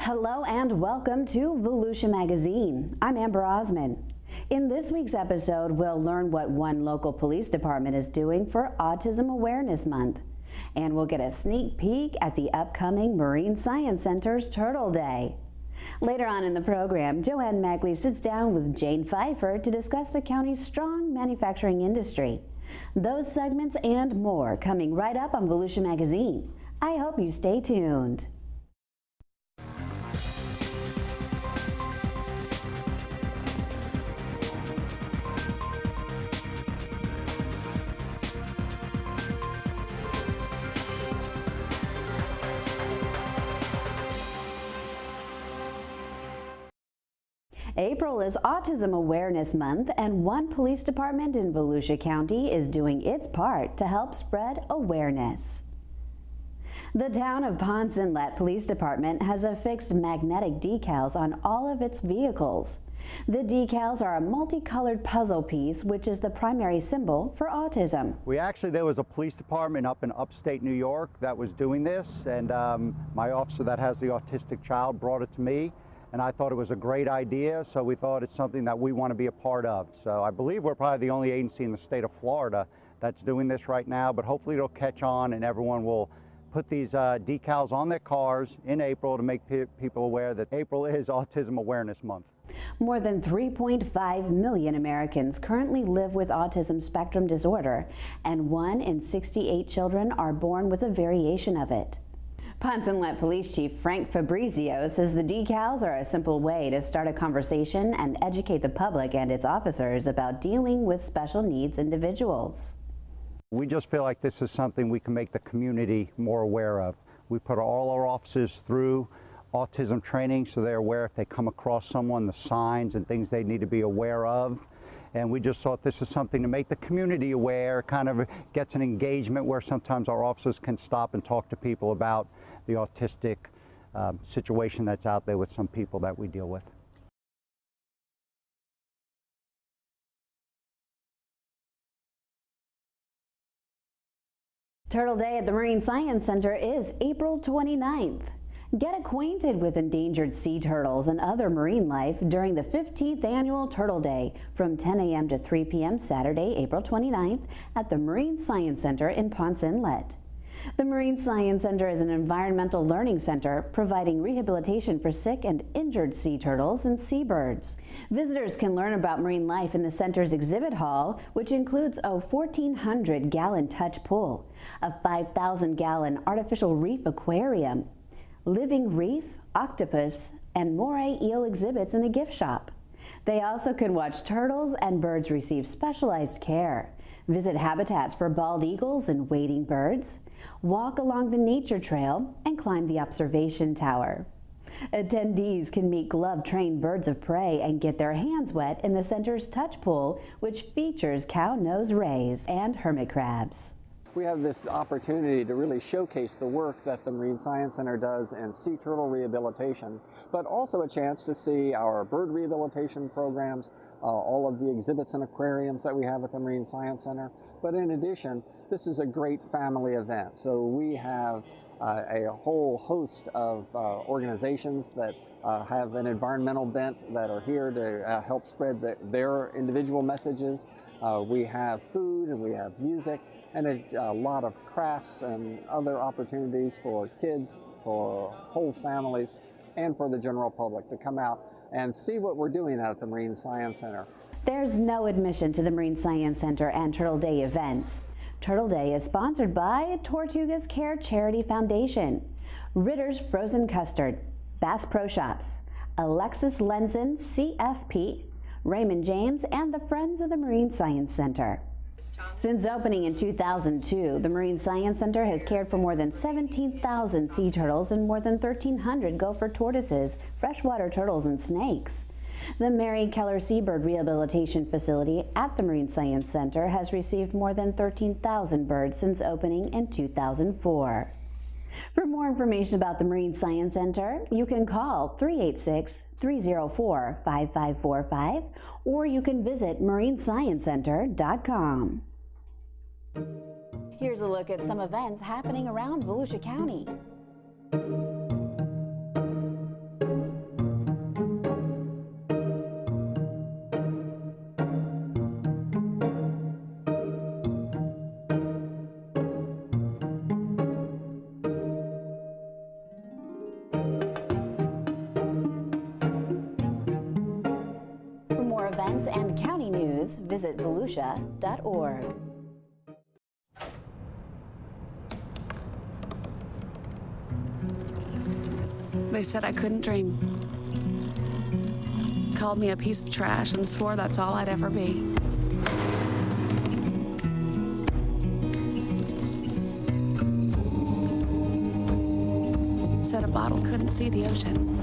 Hello and welcome to Volusia Magazine. I'm Amber Osman. In this week's episode, we'll learn what one local police department is doing for Autism Awareness Month. And we'll get a sneak peek at the upcoming Marine Science Center's Turtle Day. Later on in the program, Joanne Magley sits down with Jayne Fifer to discuss the county's strong manufacturing industry. Those segments and more coming right up on Volusia Magazine. I hope you stay tuned. April is Autism Awareness Month, and one police department in Volusia County is doing its part to help spread awareness. The town of Ponce Inlet Police Department has affixed magnetic decals on all of its vehicles. The decals are a multicolored puzzle piece, which is the primary symbol for autism. There was a police department up in upstate New York that was doing this, and my officer that has the autistic child brought it to me. And I thought it was a great idea, so we thought it's something that we want to be a part of. So I believe we're probably the only agency in the state of Florida that's doing this right now, but hopefully it'll catch on and everyone will put these decals on their cars in April to make people aware that April is Autism Awareness Month. More than 3.5 million Americans currently live with autism spectrum disorder, and 1 in 68 children are born with a variation of it. Ponce Inlet Police Chief Frank Fabrizio says the decals are a simple way to start a conversation and educate the public and its officers about dealing with special needs individuals. We just feel like this is something we can make the community more aware of. We put all our officers through autism training so they're aware if they come across someone, the signs and things they need to be aware of. And we just thought this is something to make the community aware, kind of gets an engagement where sometimes our officers can stop and talk to people about the autistic situation that's out there with some people that we deal with. Turtle Day at the Marine Science Center is April 29th. Get acquainted with endangered sea turtles and other marine life during the 15th Annual Turtle Day from 10 a.m. to 3 p.m. Saturday, April 29th at the Marine Science Center in Ponce Inlet. The Marine Science Center is an environmental learning center providing rehabilitation for sick and injured sea turtles and seabirds. Visitors can learn about marine life in the center's exhibit hall, which includes a 1,400-gallon touch pool, a 5,000-gallon artificial reef aquarium, living reef, octopus, and moray eel exhibits in a gift shop. They also can watch turtles and birds receive specialized care, visit habitats for bald eagles and wading birds, walk along the nature trail, and climb the observation tower. Attendees can meet glove-trained birds of prey and get their hands wet in the center's touch pool, which features cow-nose rays and hermit crabs. We have this opportunity to really showcase the work that the Marine Science Center does in sea turtle rehabilitation, but also a chance to see our bird rehabilitation programs, all of the exhibits and aquariums that we have at the Marine Science Center. But in addition, this is a great family event. So we have a whole host of organizations that have an environmental bent that are here to help spread their individual messages. We have food and we have music and a lot of crafts and other opportunities for kids, for whole families, and for the general public to come out and see what we're doing out at the Marine Science Center. There's no admission to the Marine Science Center and Turtle Day events. Turtle Day is sponsored by Tortugas Care Charity Foundation, Ritter's Frozen Custard, Bass Pro Shops, Alexis Lenzen CFP, Raymond James, and the Friends of the Marine Science Center. Since opening in 2002, the Marine Science Center has cared for more than 17,000 sea turtles and more than 1,300 gopher tortoises, freshwater turtles, and snakes. The Mary Keller Seabird Rehabilitation Facility at the Marine Science Center has received more than 13,000 birds since opening in 2004. For more information about the Marine Science Center, you can call 386-304-5545 or you can visit marinesciencecenter.com. Here's a look at some events happening around Volusia County. news, visit volusia.org. They said I couldn't dream. Called me a piece of trash and swore that's all I'd ever be. Said a bottle couldn't see the ocean.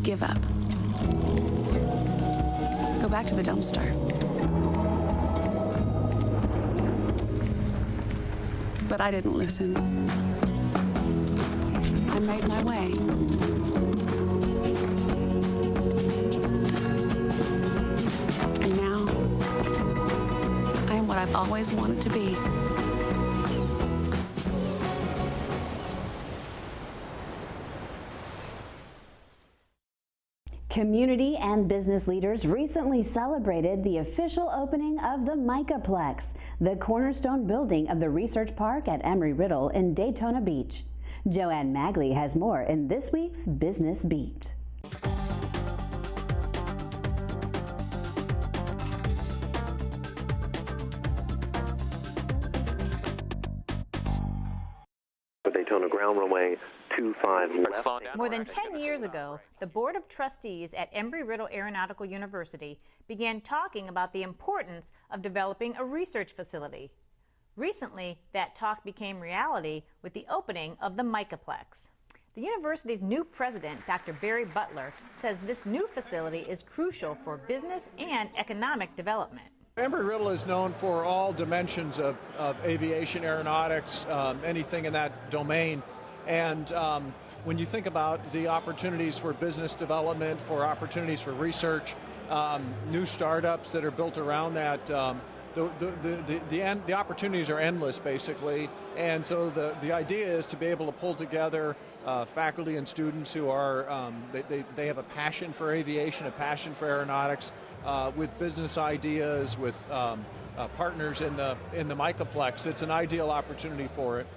Give up. Go back to the dumpster. But I didn't listen. I made my way. And now, I am what I've always wanted to be. Community and business leaders recently celebrated the official opening of the Micaplex, the cornerstone building of the Research Park at Embry-Riddle in Daytona Beach. Joanne Magley has more in this week's Business Beat. Daytona ground runway 25 left. More than 10 years ago, the Board of Trustees at Embry-Riddle Aeronautical University began talking about the importance of developing a research facility. Recently, that talk became reality with the opening of the Micaplex. The university's new president, Dr. Barry Butler, says this new facility is crucial for business and economic development. Embry-Riddle is known for all dimensions of aviation, aeronautics, anything in that domain. And when you think about the opportunities for business development, for opportunities for research, new startups that are built around that, the opportunities are endless, basically. And so the idea is to be able to pull together faculty and students who are, they have a passion for aviation, a passion for aeronautics, with business ideas, with partners in the Micaplex. It's an ideal opportunity for it.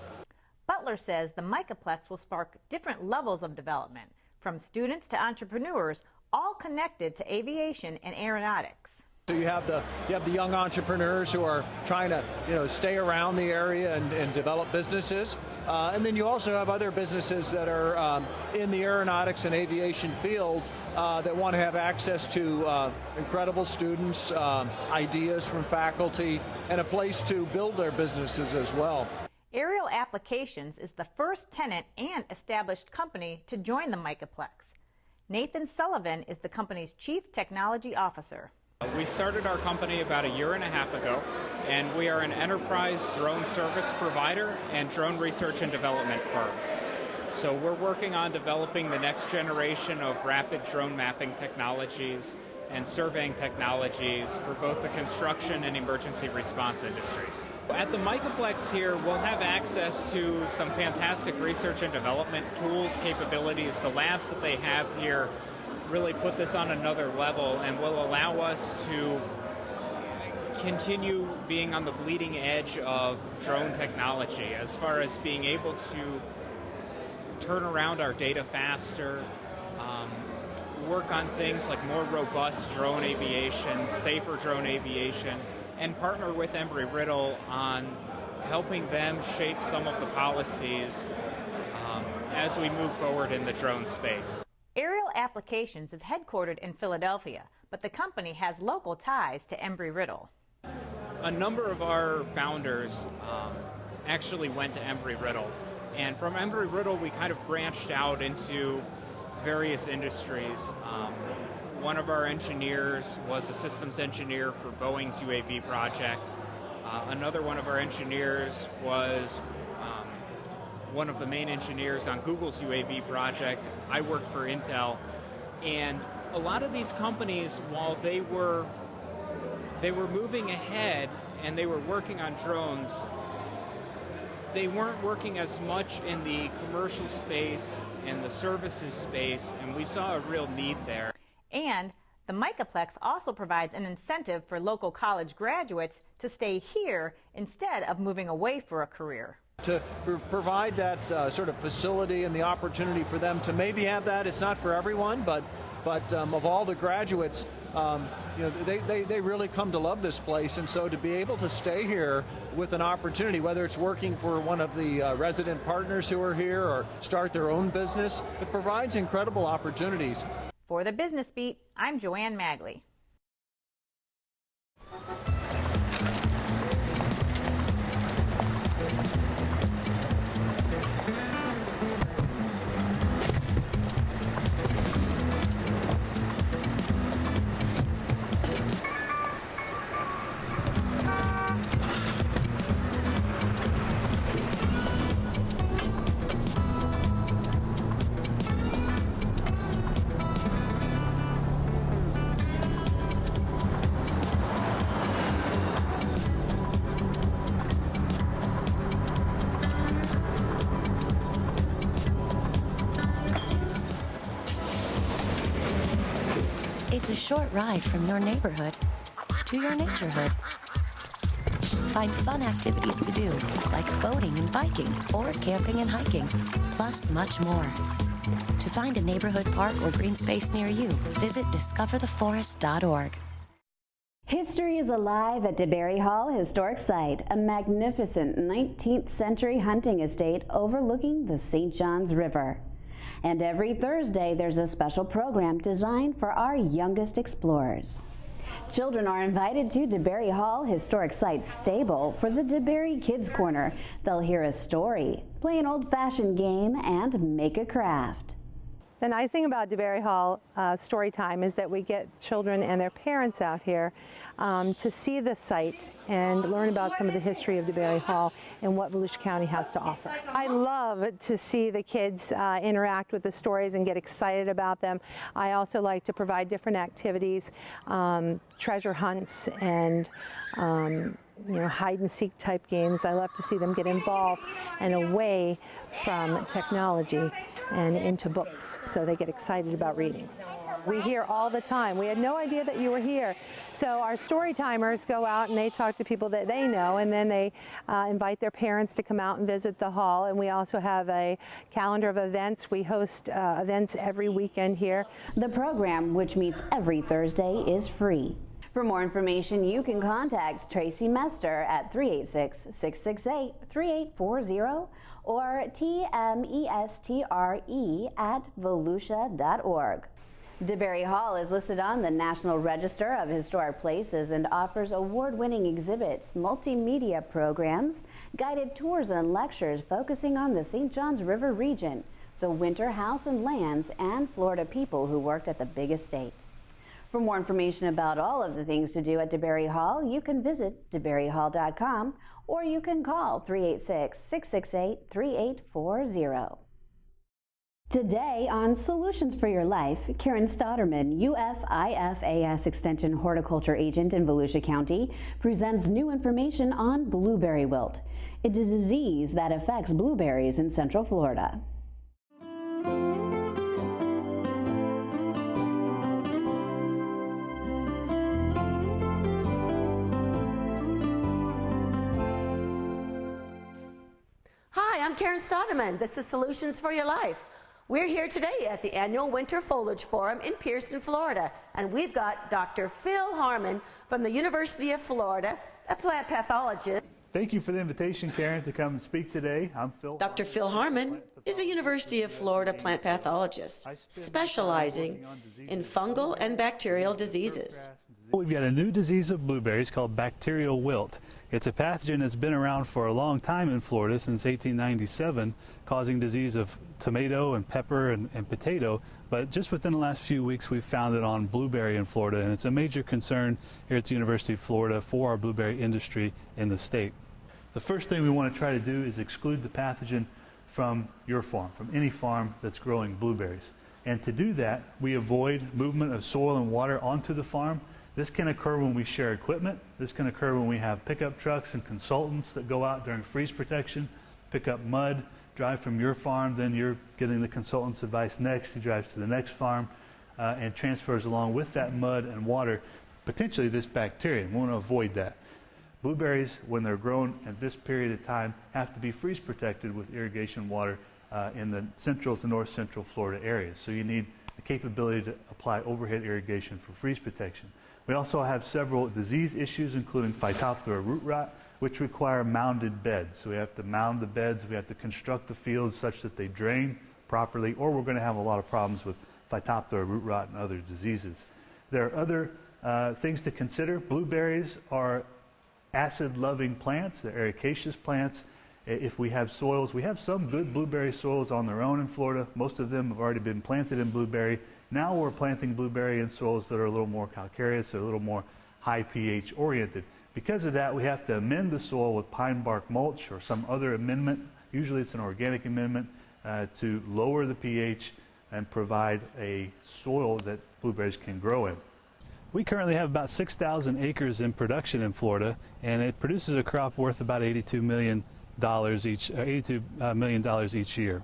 Butler says the Micaplex will spark different levels of development, from students to entrepreneurs, all connected to aviation and aeronautics. So you have the young entrepreneurs who are trying to stay around the area and develop businesses, and then you also have other businesses that are in the aeronautics and aviation field that want to have access to incredible students, ideas from faculty, and a place to build their businesses as well. Aerial Applications is the first tenant and established company to join the Micaplex. Nathan Sullivan is the company's Chief Technology Officer. We started our company about a year and a half ago, and we are an enterprise drone service provider and drone research and development firm. So we're working on developing the next generation of rapid drone mapping technologies and surveying technologies for both the construction and emergency response industries. At the Micaplex here, we'll have access to some fantastic research and development tools, capabilities. The labs that they have here really put this on another level and will allow us to continue being on the bleeding edge of drone technology as far as being able to turn around our data faster, work on things like more robust drone aviation, safer drone aviation, and partner with Embry-Riddle on helping them shape some of the policies as we move forward in the drone space. Aerial Applications is headquartered in Philadelphia, but the company has local ties to Embry-Riddle. A number of our founders actually went to Embry-Riddle, and from Embry-Riddle we kind of branched out into various industries. One of our engineers was a systems engineer for Boeing's UAV project. Another one of our engineers was one of the main engineers on Google's UAV project. I worked for Intel, and a lot of these companies, while they were moving ahead and they were working on drones, they weren't working as much in the commercial space and the services space, and we saw a real need there. And the Micaplex also provides an incentive for local college graduates to stay here instead of moving away for a career. To provide that sort of facility and the opportunity for them to maybe have that. It's not for everyone, but of all the graduates, you know, they really come to love this place, and so to be able to stay here with an opportunity, whether it's working for one of the resident partners who are here or start their own business, it provides incredible opportunities. For the Business Beat, I'm Joanne Magley. It's a short ride from your neighborhood to your naturehood. Find fun activities to do, like boating and biking, or camping and hiking, plus much more. To find a neighborhood park or green space near you, visit discovertheforest.org. History is alive at DeBary Hall Historic Site, a magnificent 19th century hunting estate overlooking the St. Johns River. And every Thursday, there's a special program designed for our youngest explorers. Children are invited to DeBary Hall Historic Site Stable for the DeBary Kids Corner. They'll hear a story, play an old-fashioned game, and make a craft. The nice thing about DeBary Hall story time is that we get children and their parents out here to see the site and learn about some of the history of DeBary Hall and what Volusia County has to offer. I love to see the kids interact with the stories and get excited about them. I also like to provide different activities, treasure hunts and you know, hide and seek type games. I love to see them get involved and away from technology and into books, so they get excited about reading. We hear all the time, we had no idea that you were here. So our story timers go out and they talk to people that they know, and then they invite their parents to come out and visit the hall. And we also have a calendar of events. We host events every weekend here. The program, which meets every Thursday, is free. For more information, you can contact Tracy Mester at 386-668-3840 or tmestre@volusia.org. DeBary Hall is listed on the National Register of Historic Places and offers award-winning exhibits, multimedia programs, guided tours and lectures focusing on the St. Johns River region, the winter house and lands, and Florida people who worked at the big estate. For more information about all of the things to do at DeBary Hall, you can visit DeBaryHall.com or you can call 386-668-3840. Today on Solutions for Your Life, Karen Stotterman, UFIFAS Extension Horticulture Agent in Volusia County, presents new information on blueberry wilt. It's a disease that affects blueberries in Central Florida. Hi, I'm Karen Stotterman. This is Solutions for Your Life. We're here today at the annual Winter Foliage Forum in Pearson, Florida, and we've got Dr. Phil Harmon from the University of Florida, a plant pathologist. Thank you for the invitation, Karen, to come and speak today. I'm Phil. Dr. Phil Harmon is a University of Florida plant pathologist, specializing in fungal and bacterial diseases. We've got a new disease of blueberries called bacterial wilt. It's a pathogen that's been around for a long time in Florida, since 1897, causing disease of tomato and pepper and potato. But just within the last few weeks, we've found it on blueberry in Florida, and it's a major concern here at the University of Florida for our blueberry industry in the state. The first thing we want to try to do is exclude the pathogen from your farm, from any farm that's growing blueberries. And to do that, we avoid movement of soil and water onto the farm. This can occur when we share equipment. This can occur when we have pickup trucks and consultants that go out during freeze protection, pick up mud, drive from your farm, then you're getting the consultant's advice next. He drives to the next farm and transfers along with that mud and water potentially this bacteria. We want to avoid that. Blueberries, when they're grown at this period of time, have to be freeze protected with irrigation water in the central to north central Florida areas. So you need the capability to apply overhead irrigation for freeze protection. We also have several disease issues, including Phytophthora root rot, which require mounded beds. So we have to mound the beds, we have to construct the fields such that they drain properly, or we're going to have a lot of problems with Phytophthora root rot and other diseases. There are other things to consider. Blueberries are acid-loving plants, they're ericaceous plants. If we have soils, we have some good blueberry soils on their own in Florida. Most of them have already been planted in blueberry. Now we're planting blueberry in soils that are a little more calcareous, or a little more high pH oriented. Because of that, we have to amend the soil with pine bark mulch or some other amendment. Usually it's an organic amendment to lower the pH and provide a soil that blueberries can grow in. We currently have about 6,000 acres in production in Florida, and it produces a crop worth about $82 million each year.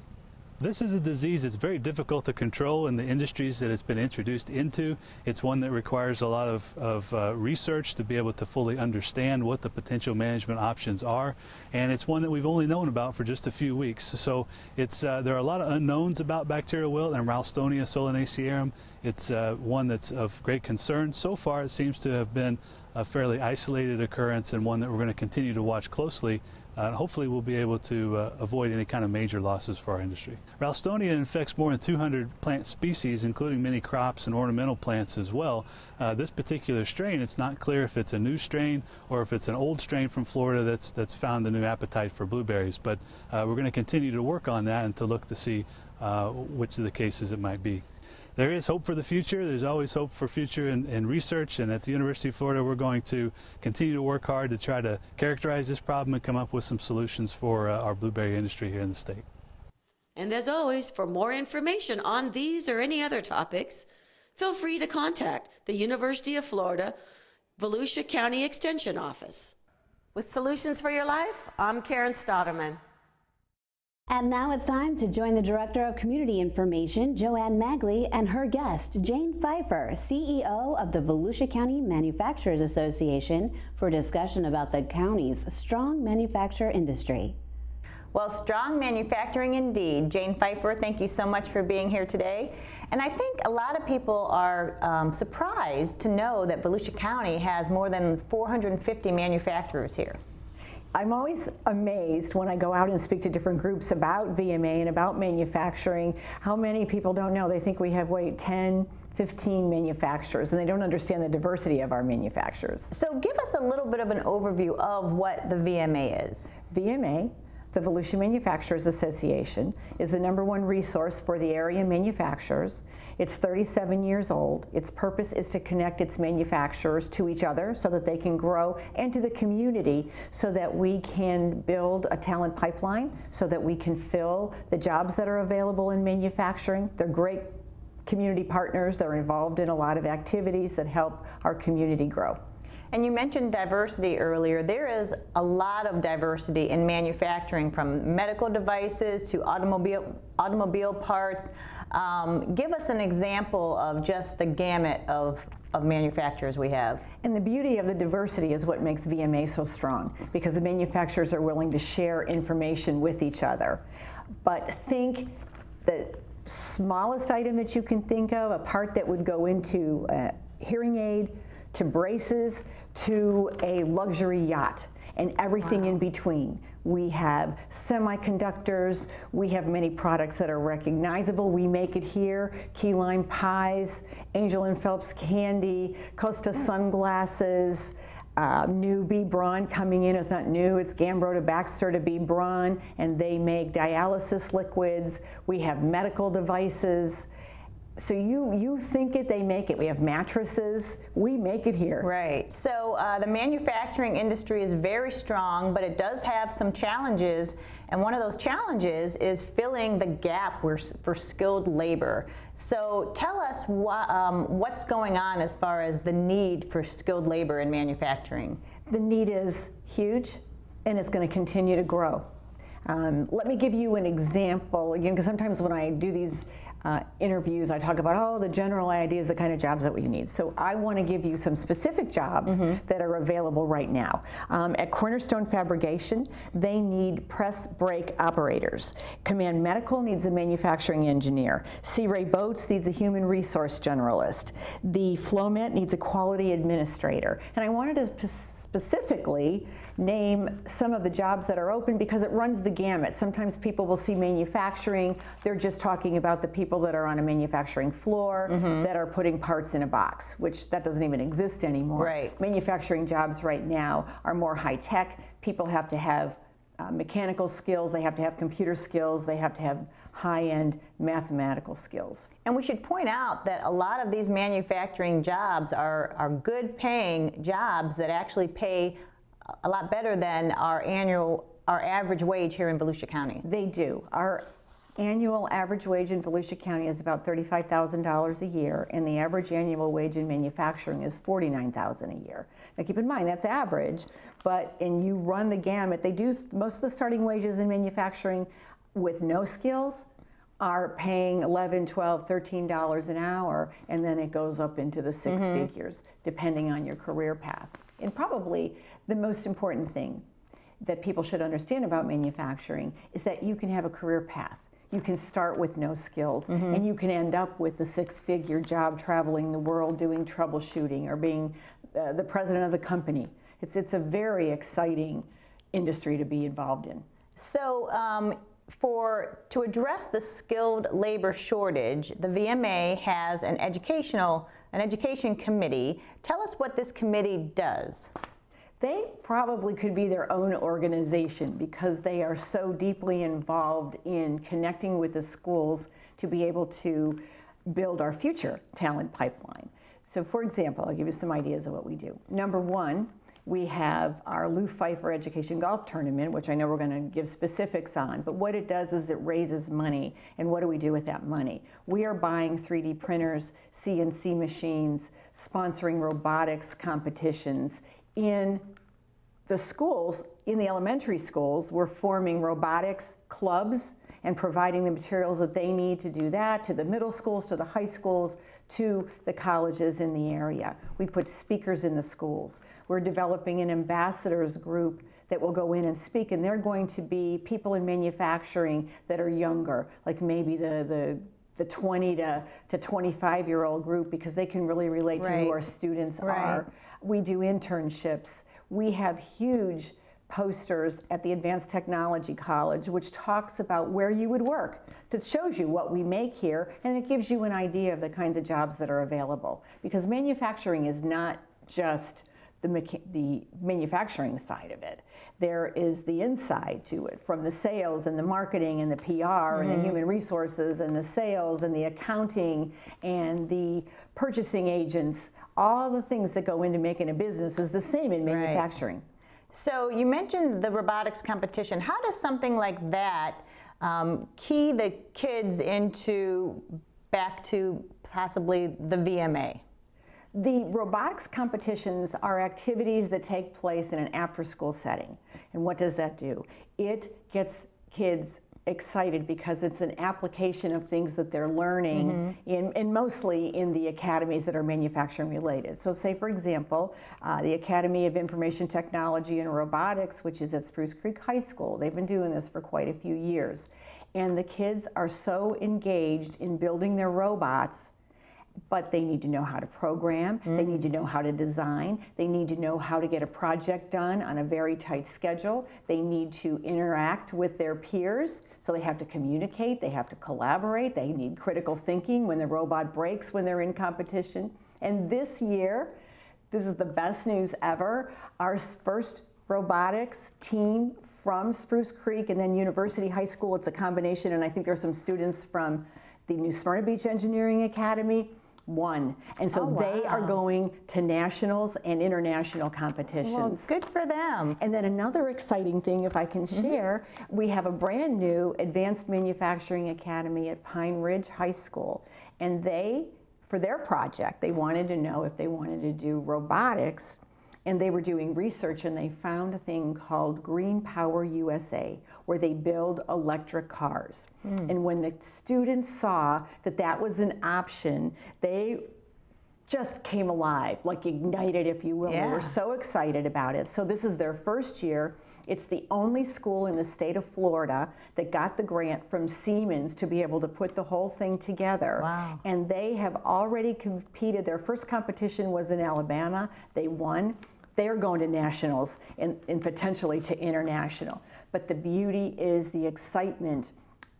This is a disease that's very difficult to control in the industries that it's been introduced into. It's one that requires a lot of research to be able to fully understand what the potential management options are, and it's one that we've only known about for just a few weeks. So it's, there are a lot of unknowns about bacterial wilt and Ralstonia solanacearum. It's one that's of great concern. So far it seems to have been a fairly isolated occurrence, and one that we're going to continue to watch closely. Hopefully we'll be able to avoid any kind of major losses for our industry. Ralstonia infects more than 200 plant species, including many crops and ornamental plants as well. This particular strain, it's not clear if it's a new strain or if it's an old strain from Florida that's found a new appetite for blueberries, but we're going to continue to work on that and to look to see which of the cases it might be. There is hope for the future. There's always hope for future in research, and at the University of Florida we're going to continue to work hard to try to characterize this problem and come up with some solutions for our blueberry industry here in the state. And as always, for more information on these or any other topics, feel free to contact the University of Florida Volusia County Extension Office. With Solutions for Your Life, I'm Karen Stottleman. And now it's time to join the Director of Community Information, Joanne Magley, and her guest, Jayne Fifer, CEO of the Volusia County Manufacturers Association, for a discussion about the county's strong manufacturer industry. Well, strong manufacturing indeed. Jayne Fifer, thank you so much for being here today. And I think a lot of people are surprised to know that Volusia County has more than 450 manufacturers here. I'm always amazed when I go out and speak to different groups about VMA and about manufacturing, how many people don't know. They think we have, 10, 15 manufacturers, and they don't understand the diversity of our manufacturers. So give us a little bit of an overview of what the VMA is. VMA, the Volusia Manufacturers Association, is the #1 resource for the area manufacturers. It's 37 years old. Its purpose is to connect its manufacturers to each other so that they can grow, and to the community so that we can build a talent pipeline, so that we can fill the jobs that are available in manufacturing. They're great community partners. They're involved in a lot of activities that help our community grow. And you mentioned diversity earlier. There is a lot of diversity in manufacturing, from medical devices to automobile parts. Give us an example of just the gamut of manufacturers we have. And the beauty of the diversity is what makes VMA so strong, because the manufacturers are willing to share information with each other. But think the smallest item that you can think of, a part that would go into a hearing aid, to braces, to a luxury yacht, and everything in between. We have semiconductors, we have many products that are recognizable. We make it here: key lime pies, Angel and Phelps candy, Costa sunglasses, new B. Braun coming in. It's not new, it's Gambro to Baxter to B. Braun, and they make dialysis liquids. We have medical devices. So you think it, they make it. We have mattresses, we make it here. Right. So the manufacturing industry is very strong, but it does have some challenges. And one of those challenges is filling the gap for skilled labor. So tell us what's going on as far as the need for skilled labor in manufacturing. The need is huge, and it's going to continue to grow. Let me give you an example, again, because sometimes when I do these interviews, I talk about, oh, the general ideas, the kind of jobs that we need. So I want to give you some specific jobs that are available right now. At Cornerstone Fabrication, they need press brake operators. Command Medical needs a manufacturing engineer. Sea Ray Boats needs a human resource generalist. The Flowmet needs a quality administrator. And I wanted to specifically name some of the jobs that are open because it runs the gamut. Sometimes people will see manufacturing, they're just talking about the people that are on a manufacturing floor that are putting parts in a box, which that doesn't even exist anymore. Right. Manufacturing jobs right now are more high tech. People have to have mechanical skills, they have to have computer skills, they have to have high-end mathematical skills. And we should point out that a lot of these manufacturing jobs are good paying jobs that actually pay a lot better than our average wage here in Volusia County. They do. Our annual average wage in Volusia County is about $35,000 a year, and the average annual wage in manufacturing is $49,000 a year. Now keep in mind, that's average, and you run the gamut. They do, most of the starting wages in manufacturing with no skills are paying $11, $12, $13 an hour, and then it goes up into the six figures, depending on your career path. And probably the most important thing that people should understand about manufacturing is that you can have a career path. You can start with no skills, and you can end up with the six-figure job traveling the world doing troubleshooting or being the president of the company. It's a very exciting industry to be involved in. So to address the skilled labor shortage, the VMA has an education committee. Tell us what this committee does. They probably could be their own organization because they are so deeply involved in connecting with the schools to be able to build our future talent pipeline. So for example, I'll give you some ideas of what we do. Number one, we have our Lou Fifer Education Golf Tournament, which I know we're going to give specifics on, but what it does is it raises money. And what do we do with that money? We are buying 3D printers, CNC machines, sponsoring robotics competitions. In the schools, in the elementary schools, we're forming robotics clubs and providing the materials that they need to do that, to the middle schools, to the high schools, to the colleges in the area. We put speakers in the schools. We're developing an ambassadors group that will go in and speak, and they're going to be people in manufacturing that are younger, like maybe the 20 to 25-year-old group, because they can really relate to who our students are. We do internships. We have huge posters at the Advanced Technology College, which talks about where you would work. It shows you what we make here, and it gives you an idea of the kinds of jobs that are available. Because manufacturing is not just the manufacturing side of it. There is the inside to it, from the sales and the marketing and the PR and the human resources and the sales and the accounting and the purchasing agents. All the things that go into making a business is the same in manufacturing. So you mentioned the robotics competition. How does something like that key the kids back to possibly the VMA? The robotics competitions are activities that take place in an after-school setting. And what does that do? It gets kids excited because it's an application of things that they're learning in mostly in the academies that are manufacturing related. So say, for example, the Academy of Information Technology and Robotics, which is at Spruce Creek High School. They've been doing this for quite a few years. And the kids are so engaged in building their robots, but they need to know how to program, they need to know how to design, they need to know how to get a project done on a very tight schedule, they need to interact with their peers, so they have to communicate, they have to collaborate, they need critical thinking when the robot breaks when they're in competition. And this year, this is the best news ever, our first robotics team from Spruce Creek and then University High School, it's a combination, and I think there's some students from the New Smyrna Beach Engineering Academy, won. And so they are going to nationals and international competitions. Well, good for them. And then another exciting thing, if I can share, we have a brand new Advanced Manufacturing Academy at Pine Ridge High School. And they, for their project, they wanted to know if they wanted to do robotics and they were doing research, and they found a thing called Green Power USA, where they build electric cars. And when the students saw that that was an option, they just came alive, like ignited, if you will. They were so excited about it. So this is their first year. It's the only school in the state of Florida that got the grant from Siemens to be able to put the whole thing together. Wow. And they have already competed. Their first competition was in Alabama. They won. They are going to nationals and potentially to international. But the beauty is the excitement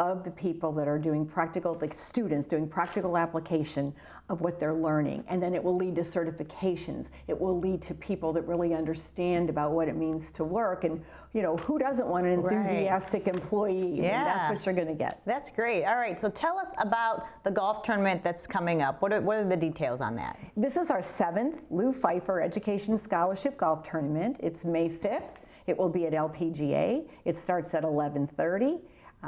of the people that are doing practical, the students doing practical application of what they're learning. And then it will lead to certifications. It will lead to people that really understand about what it means to work. And, you know, who doesn't want an enthusiastic employee? Yeah. I mean, that's what you're going to get. That's great. All right, so tell us about the golf tournament that's coming up. What are the details on that? This is our 7th Lou Fifer Education Scholarship Golf Tournament. It's May 5th. It will be at LPGA. It starts at 11:30.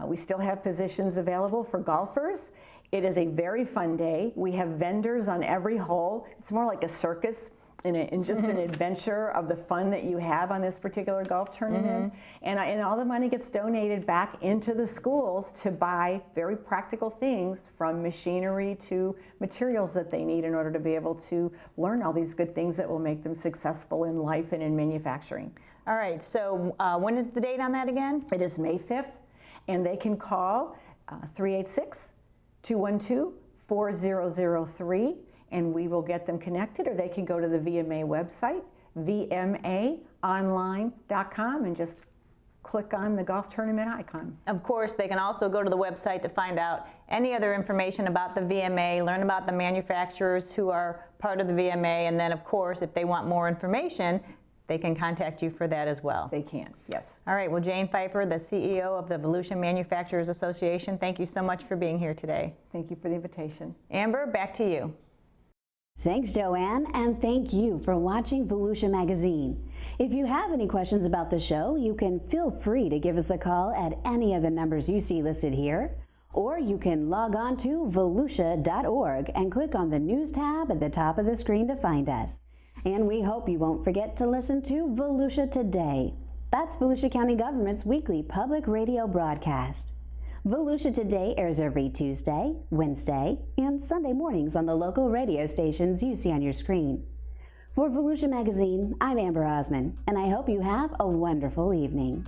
We still have positions available for golfers. It is a very fun day. We have vendors on every hole. It's more like a circus and just an adventure of the fun that you have on this particular golf tournament. And all the money gets donated back into the schools to buy very practical things, from machinery to materials that they need in order to be able to learn all these good things that will make them successful in life and in manufacturing. All right, so when is the date on that again? It is May 5th. And they can call 386-212-4003, and we will get them connected, or they can go to the VMA website, vmaonline.com, and just click on the golf tournament icon. Of course, they can also go to the website to find out any other information about the VMA, learn about the manufacturers who are part of the VMA, and then, of course, if they want more information, they can contact you for that as well. They can, yes. All right, well, Jayne Fifer, the CEO of the Volusia Manufacturers Association, thank you so much for being here today. Thank you for the invitation. Amber, back to you. Thanks, Joanne, and thank you for watching Volusia Magazine. If you have any questions about the show, you can feel free to give us a call at any of the numbers you see listed here, or you can log on to volusia.org and click on the News tab at the top of the screen to find us. And we hope you won't forget to listen to Volusia Today. That's Volusia County Government's weekly public radio broadcast. Volusia Today airs every Tuesday, Wednesday, and Sunday mornings on the local radio stations you see on your screen. For Volusia Magazine, I'm Amber Osmond, and I hope you have a wonderful evening.